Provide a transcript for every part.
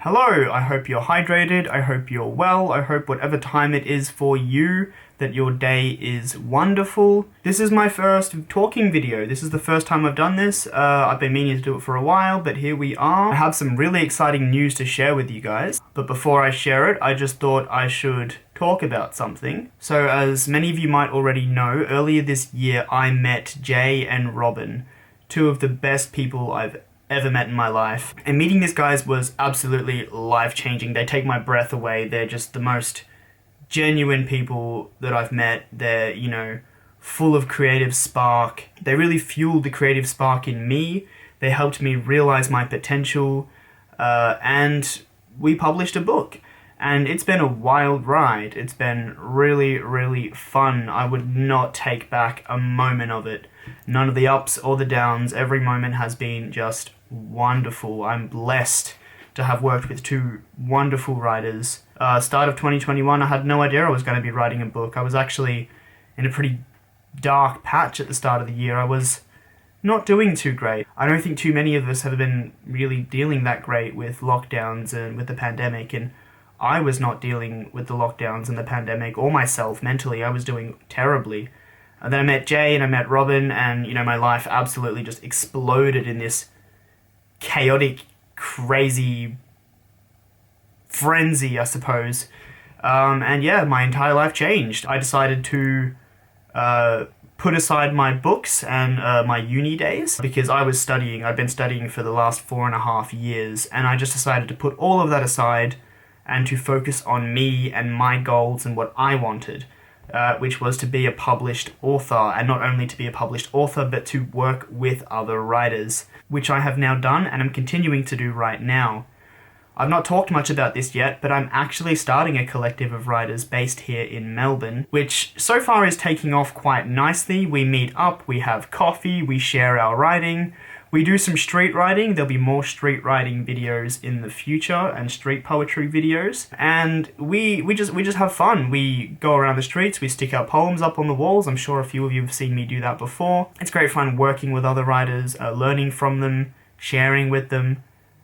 Hello, I hope you're hydrated, I hope you're well, I hope whatever time it is for you, that your day is wonderful. This is my first talking video. This is the first time I've done this. I've been meaning to do it for a while, but here we are. I have some really exciting news to share with you guys, but before I share it, I just thought I should talk about something. So as many of you might already know, earlier this year I met Jay and Robin, two of the best people I've ever met in my life. And meeting these guys was absolutely life-changing. They take my breath away. They're just the most genuine people that I've met. They're, full of creative spark. They really fueled the creative spark in me. They helped me realize my potential. And we published a book. And it's been a wild ride. It's been really, really fun. I would not take back a moment of it. None of the ups or the downs. Every moment has been just wonderful. I'm blessed to have worked with two wonderful writers. Start of 2021, I had no idea I was going to be writing a book. I was actually in a pretty dark patch at the start of the year. I was not doing too great. I don't think too many of us have been really dealing that great with lockdowns and with the pandemic, and I was not dealing with the lockdowns and the pandemic or myself mentally. I was doing terribly. And then I met Jay and I met Robin, and my life absolutely just exploded in this chaotic, crazy frenzy, I suppose. And yeah, my entire life changed. I decided to put aside my books and my uni days because I was studying. I've been studying for the last 4.5 years, and I just decided to put all of that aside and to focus on me and my goals and what I wanted. Which was to be a published author, and not only to be a published author, but to work with other writers, which I have now done and I'm continuing to do right now. I've not talked much about this yet, but I'm actually starting a collective of writers based here in Melbourne, which so far is taking off quite nicely. We meet up, we have coffee, we share our writing. We do some street writing. There'll be more street writing videos in the future and street poetry videos. And we just have fun. We go around the streets, we stick our poems up on the walls. I'm sure a few of you have seen me do that before. It's great fun working with other writers, learning from them, sharing with them,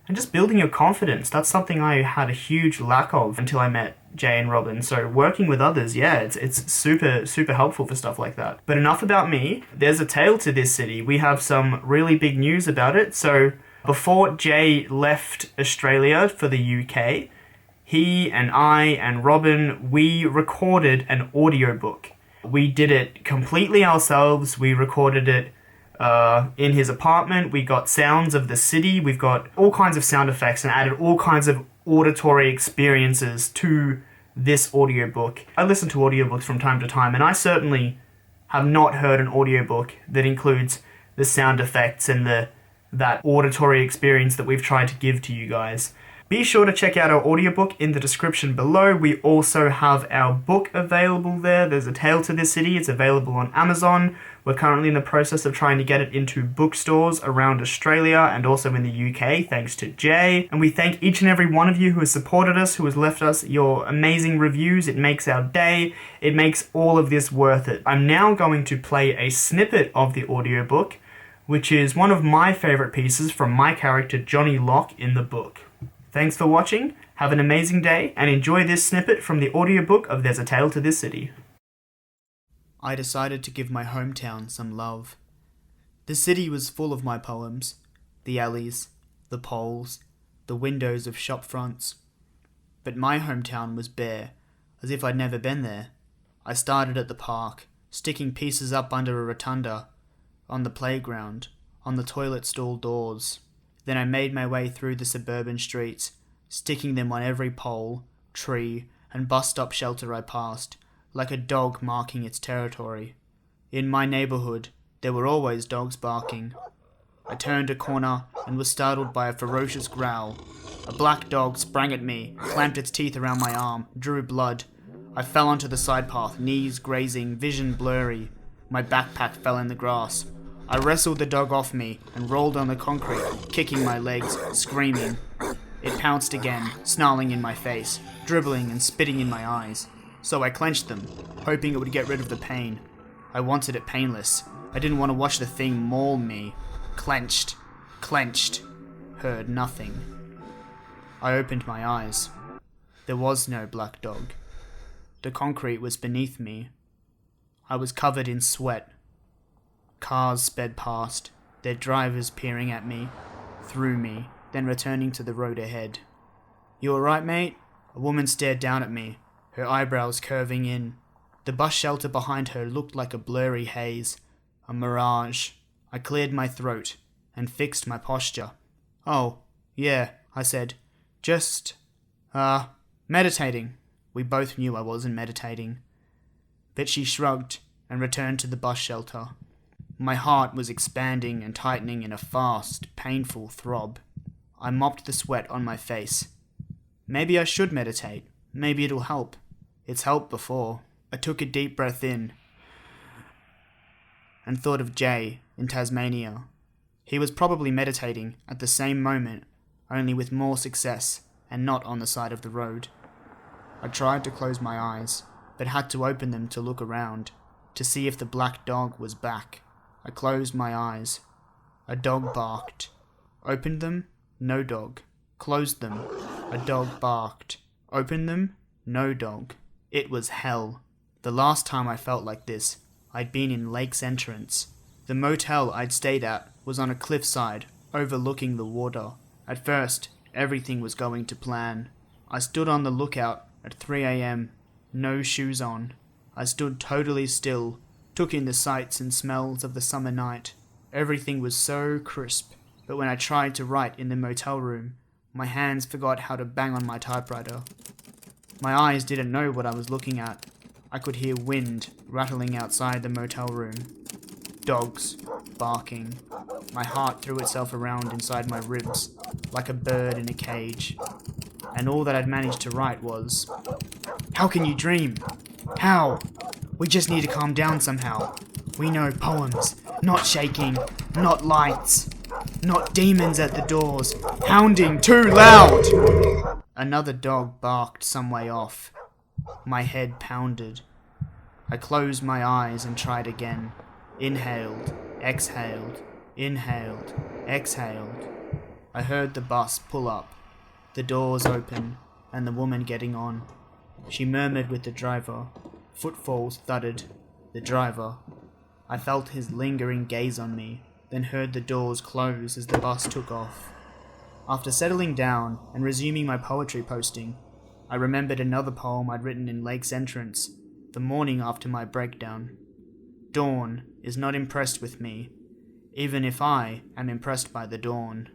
and just building your confidence. That's something I had a huge lack of until I met Jay and Robin. So working with others, yeah, it's super, super helpful for stuff like that. But enough about me. There's a tale to this city. We have some really big news about it. So before Jay left Australia for the UK, he and I and Robin, we recorded an audiobook. We did it completely ourselves. We recorded it in his apartment. We got sounds of the city. We've got all kinds of sound effects and added all kinds of auditory experiences to this audiobook. I listen to audiobooks from time to time, and I certainly have not heard an audiobook that includes the sound effects and that auditory experience that we've tried to give to you guys. Be sure to check out our audiobook in the description below. We also have our book available there. There's A Tale to This City. It's available on Amazon. We're currently in the process of trying to get it into bookstores around Australia and also in the UK, thanks to Jay. And we thank each and every one of you who has supported us, who has left us your amazing reviews. It makes our day. It makes all of this worth it. I'm now going to play a snippet of the audiobook, which is one of my favorite pieces from my character Johnny Locke in the book. Thanks for watching, have an amazing day, and enjoy this snippet from the audiobook of There's a Tale to This City. I decided to give my hometown some love. The city was full of my poems, the alleys, the poles, the windows of shop fronts. But my hometown was bare, as if I'd never been there. I started at the park, sticking pieces up under a rotunda, on the playground, on the toilet stall doors. Then I made my way through the suburban streets, sticking them on every pole, tree, and bus stop shelter I passed, like a dog marking its territory. In my neighborhood, there were always dogs barking. I turned a corner and was startled by a ferocious growl. A black dog sprang at me, clamped its teeth around my arm, drew blood. I fell onto the side path, knees grazing, vision blurry. My backpack fell in the grass. I wrestled the dog off me and rolled on the concrete, kicking my legs, screaming. It pounced again, snarling in my face, dribbling and spitting in my eyes. So I clenched them, hoping it would get rid of the pain. I wanted it painless. I didn't want to watch the thing maul me. Clenched. Heard nothing. I opened my eyes. There was no black dog. The concrete was beneath me. I was covered in sweat. Cars sped past, their drivers peering at me, through me, then returning to the road ahead. "You alright, mate?" A woman stared down at me, her eyebrows curving in. The bus shelter behind her looked like a blurry haze, a mirage. I cleared my throat and fixed my posture. "Oh, yeah," I said. "Just, meditating." We both knew I wasn't meditating. But she shrugged and returned to the bus shelter. My heart was expanding and tightening in a fast, painful throb. I mopped the sweat on my face. Maybe I should meditate. Maybe it'll help. It's helped before. I took a deep breath in and thought of Jay in Tasmania. He was probably meditating at the same moment, only with more success and not on the side of the road. I tried to close my eyes, but had to open them to look around, to see if the black dog was back. I closed my eyes. A dog barked. Opened them, no dog. Closed them. A dog barked. Opened them, no dog. It was hell. The last time I felt like this, I'd been in Lake's Entrance. The motel I'd stayed at was on a cliffside, overlooking the water. At first, everything was going to plan. I stood on the lookout at 3 a.m, no shoes on. I stood totally still, took in the sights and smells of the summer night. Everything was so crisp, but when I tried to write in the motel room, my hands forgot how to bang on my typewriter. My eyes didn't know what I was looking at. I could hear wind rattling outside the motel room. Dogs barking. My heart threw itself around inside my ribs, like a bird in a cage. And all that I'd managed to write was, "How can you dream? How? We just need to calm down somehow. We know poems, not shaking, not lights, not demons at the doors, hounding too loud." Another dog barked some way off. My head pounded. I closed my eyes and tried again. Inhaled, exhaled, inhaled, exhaled. I heard the bus pull up, the doors open, and the woman getting on. She murmured with the driver. Footfalls thudded. The driver. I felt his lingering gaze on me, then heard the doors close as the bus took off. After settling down and resuming my poetry posting, I remembered another poem I'd written in Lake's Entrance, the morning after my breakdown. Dawn is not impressed with me, even if I am impressed by the dawn.